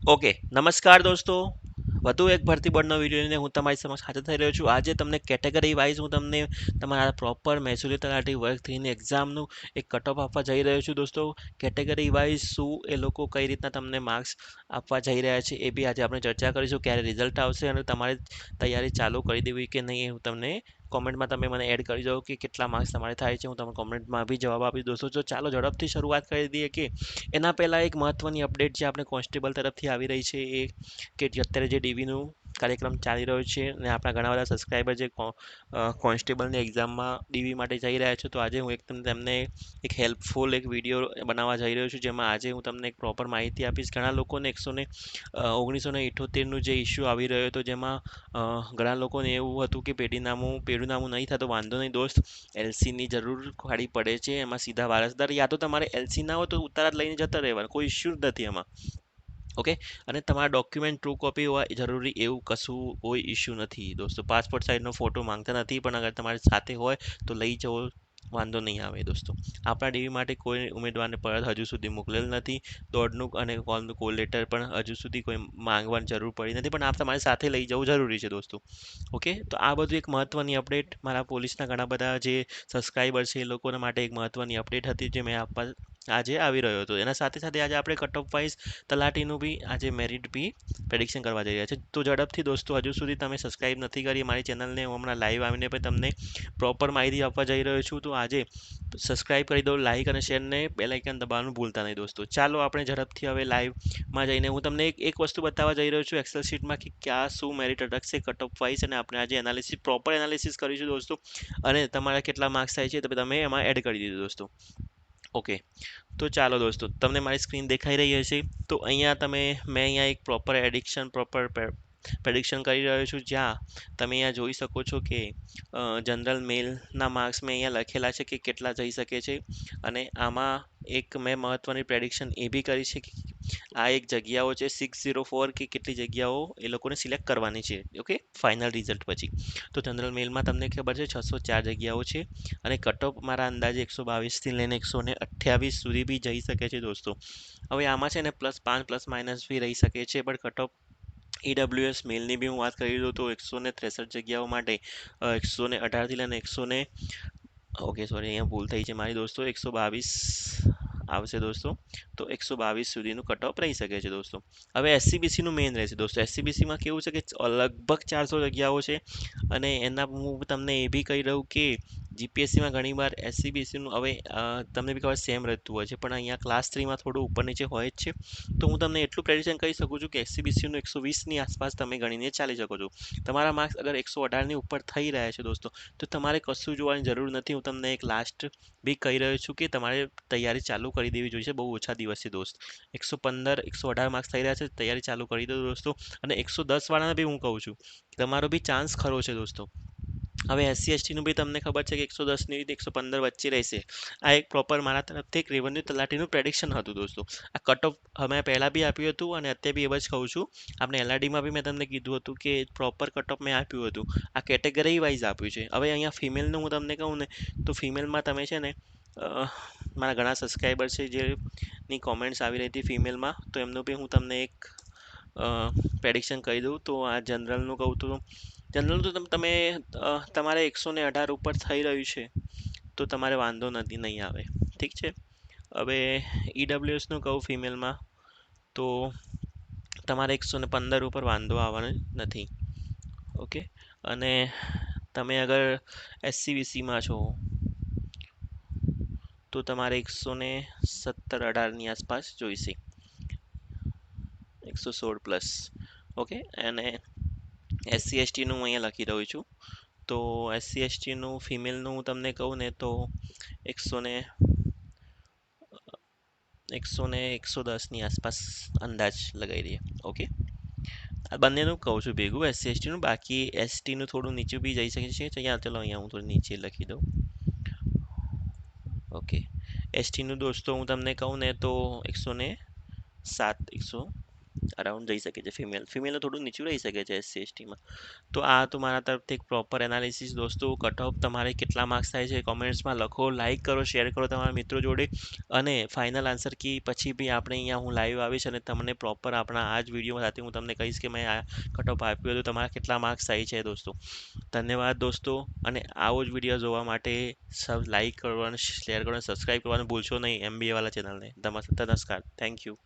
Okay, નમસ્કાર દોસ્તો. વધુ એક ભરતી બોર્ડનો વિડીયો લઈને હું તમારી સમક્ષ હાજર થઈ રહ્યો છું. આજે તમને કેટેગરી વાઇઝ હું તમને તમારા પ્રોપર મહેસૂલી તલાટી વર્ગ 3ની એક્ઝામનું એક કટ ઓફ આપવા જઈ રહ્યો છું દોસ્તો. કેટેગરી વાઇઝ શું એ લોકો કઈ રીતના તમને માર્ક્સ આપવા જઈ રહ્યા છે એ બી આજે આપણે ચર્ચા કરીશું. ક્યારે રિઝલ્ટ આવશે અને તમારે તૈયારી ચાલુ કરી દેવી કે નહીં એ હું તમને કોમેન્ટમાં તમે મને એડ કરી દો કે કેટલા માર્ક્સ તમારે થાય છે. હું તમને કોમેન્ટમાં બી જવાબ આપીશ દોસ્તો. તો ચાલો ઝડપથી શરૂઆત કરી દઈએ કે એના પહેલાં એક મહત્ત્વની અપડેટ જે આપણે કોન્સ્ટેબલ તરફથી આવી રહી છે એ કે અત્યારે જે ડીવીનું કાર્યક્રમ ચાલી રહ્યો છે અને આપણા ઘણા બધા સબસ્ક્રાઈબર જે કોન્સ્ટેબલની એક્ઝામમાં ડીવી માટે જઈ રહ્યા છે, તો આજે હું તેમને એક હેલ્પફુલ એક વિડીયો બનાવવા જઈ રહ્યો છું, જેમાં આજે હું તમને એક પ્રોપર માહિતી આપીશ. ઘણા લોકોને 1978નું જે ઇસ્યુ આવી રહ્યો હતો, જેમાં ઘણા લોકોને એવું હતું કે પેઢીનામું નહીં થતું, વાંધો નહીં દોસ્ત, એલસીની જરૂર ખાડી પડે છે. એમાં સીધા વારસદાર યા તો તમારે એલસી ના હોય તો ઉતારા જ લઈને જતા રહેવાનું, કોઈ ઇશ્યુ જ નથી એમાં. ઓકે, અને તમારા ડોક્યુમેન્ટ ટ્રુ કોપી હોવા જરૂરી એવું કશું કોઈ ઇશ્યુ નથી દોસ્તો. પાસપોર્ટ સાઇઝનો ફોટો માંગતા નથી, પણ અગર તમારી સાથે હોય તો લઈ જવો, વાંધો નહીં આવે દોસ્તો. આપણા ડીવી માટે કોઈ ઉમેદવારને પરત હજુ સુધી મોકલેલ નથી. દોડનું અને કોલનું કોલ લેટર પણ હજુ સુધી કોઈ માંગવાની જરૂર પડી નથી, પણ આપ તમારી સાથે લઈ જવું જરૂરી છે દોસ્તો. ઓકે, તો આ બધું એક મહત્ત્વની અપડેટ મારા પોલીસના ઘણા બધા જે સબસ્ક્રાઈબર છે એ લોકોના માટે એક મહત્ત્વની અપડેટ હતી, જે મેં આપવા આજે આવી રહ્યો હતો. એના સાથે સાથે આજે આપણે કટ ઓફ વાઇઝ તલાટીનું બી આજે મેરિટ બી પ્રેડિક્શન કરવા જઈ રહ્યા છે. તો ઝડપથી દોસ્તો, હજુ સુધી તમે સબસ્ક્રાઇબ નથી કરી મારી ચેનલને, હું હમણાં લાઈવ આવીને પણ તમને પ્રોપર માહિતી આપવા જઈ રહ્યો છું. તો આજે સબસ્ક્રાઇબ કરી દો, લાઇક અને શેરને બેલ આઇકન દબાવવાનું ભૂલતા નહીં દોસ્તો. ચાલો આપણે ઝડપથી હવે લાઈવમાં જઈને હું તમને એક વસ્તુ બતાવવા જઈ રહ્યો છું એક્સેલ શીટમાં કે ક્યાં શું મેરિટ અટકશે કટ ઓફ વાઇઝ, અને આપણે આજે પ્રોપર એનાલિસિસ કરીશું દોસ્તો. અને તમારા કેટલા માર્ક્સ થાય છે તો તમે એમાં એડ કરી દીધું દોસ્તો. ઓકે, તો ચાલો દોસ્તો, તમને મારી સ્ક્રીન દેખાઈ રહી હશે. તો અહીંયા મેં અહીંયા એક પ્રોપર પ્રેડિક્શન કરી રહ્યો છું, જ્યાં તમે અહીંયા જોઈ શકો છો કે જનરલ મેલના માર્ક્સ મેં અહીંયા લખેલા છે કે કેટલા જઈ શકે છે. અને આમાં એક મેં મહત્ત્વની પ્રેડિક્શન એ બી કરી છે કે આ એક જગ્યાઓ છે 604 કે કેટલી જગ્યાઓ એ લોકોને સિલેક્ટ કરવાની છે. ઓકે, ફાઇનલ રિઝલ્ટ પછી. તો જનરલ મેલમાં તમને ખબર છે 604 જગ્યાઓ છે, અને કટ ઓફ મારા અંદાજે 122થી લઈને 128 સુધી બી જઈ શકે છે દોસ્તો. હવે આમાં છે ને +5 ± બી રહી શકે છે, પણ કટ ઓફ ઈડબ્લ્યુએસ મેલની બી હું વાત કરી દઉં તો 163 જગ્યાઓ માટે 118થી લઈને ઓકે સોરી, અહીંયા ભૂલ થઈ છે મારી દોસ્તો, 122 આવશે દોસ્તો. તો 122 સુધીનું કટ ઓફ રહી શકે છે દોસ્તો. હવે એસસીબીસીનું મેઇન રહેશે દોસ્તો. એસસીબીસીમાં કેવું છે કે લગભગ 400 જગ્યાઓ છે, અને એના હું તમને એ બી કહી દઉં કે જીપીએસસીમાં ઘણીવાર એસસીબીસીનું હવે તમને બી ખબર સેમ રહેતું હોય છે, પણ અહીંયા ક્લાસ 3માં થોડું ઉપર નીચે હોય જ છે. તો હું તમને એટલું પ્રેડિક્શન કહી શકું છું કે એસસીબીસીનું 120ની આસપાસ તમે ગણીને ચાલી શકો છો. તમારા માર્ક્સ અગર 118ની ઉપર થઈ રહ્યા છે દોસ્તો, તો તમારે કશું જોવાની જરૂર નથી. હું તમને એક લાસ્ટ બી કહી રહ્યો છું કે તમારે તૈયારી ચાલુ કરી દેવી જોઈએ. બહુ ઓછા દિવસ છે દોસ્ત, 115 118 માર્ક્સ થઈ રહ્યા છે, તૈયારી ચાલુ કરી દો દોસ્તો. અને 110 વાળાને બી હું કહું છું તમારો બી ચાન્સ ખરો છે દોસ્તો. હવે એસસી એસટીનું બી તમને ખબર છે કે 110ની 115 વચ્ચે રહેશે. આ એક પ્રોપર મારા તરફથી એક રેવન્યુ તલાટીનું પ્રેડિક્શન હતું દોસ્તો. આ કટ ઓફ અમે પહેલાં બી આપ્યું હતું અને અત્યારે બી એવ જ કહું છું. આપણે એલઆરડીમાં બી મેં તમને કીધું હતું કે પ્રોપર કટ ઓફ મેં આપ્યું હતું. આ કેટેગરી વાઇઝ આપ્યું છે. હવે અહીંયા ફિમેલનું હું તમને કહું ને, તો ફિમેલમાં તમે છે ને મારા ઘણા સબસ્ક્રાઈબર છે જેની કોમેન્ટ્સ આવી રહી હતી ફિમેલમાં, તો એમનું બી હું તમને એક પ્રેડિક્શન કહી દઉં. તો આ જનરલનું કહું તો જનરલ તો તમારે 118 ઉપર થઈ રહ્યું છે, તો તમારે વાંધો નથી, નહીં આવે, ઠીક છે. હવે ઈડબ્લ્યુએસનું કહું ફિમેલમાં, તો તમારે 115 ઉપર વાંધો આવવાનો નથી. ઓકે, અને તમે અગર એસસીબીસીમાં છો તો તમારે 117-18ની આસપાસ જોઈશે, 116+. ઓકે, અને એસસી એસટીનું હું અહીંયા લખી રહ્યો છું. તો એસસી એસટીનું ફિમેલનું હું તમને કહું ને તો 110ની આસપાસ અંદાજ લગાવી દઈએ. ઓકે, આ બંનેનું કહું છું ભેગું, એસસી એસટીનું. બાકી એસટીનું થોડું નીચું બી જઈ શકે છે. ચલો અહીંયા હું થોડું નીચે લખી દઉં. ઓકે, એસટીનું દોસ્તો હું તમને કહું ને તો 107 100 અરાઉન્ડ જઈ શકે છે ફિમેલનું થોડું નીચું રહી શકે છે એસસી એસટીમાં. તો આ તો મારા તરફથી એક પ્રોપર એનાલિસિસ દોસ્તો. કટ ઓફ તમારે કેટલા માર્ક્સ થાય છે કોમેન્ટ્સમાં લખો, લાઈક કરો, શેર કરો તમારા મિત્રો જોડે. અને ફાઇનલ આન્સર કી પછી બી આપણે અહીંયા હું લાઈવ આવીશ અને તમને પ્રોપર આપણા આ જ વિડીયો સાથે હું તમને કહીશ કે મેં આ કટ ઓફ આપ્યું હતું, તમારા કેટલા માર્ક્સ થાય છે દોસ્તો. ધન્યવાદ દોસ્તો. અને આવો જ વિડીયો જોવા માટે સબ લાઈક કરવાનું, શેર કરવાનું, સબસ્ક્રાઈબ કરવાનું ભૂલશો નહીં એમબીએ વાળા ચેનલને. નમસ્કાર, થેન્ક યુ.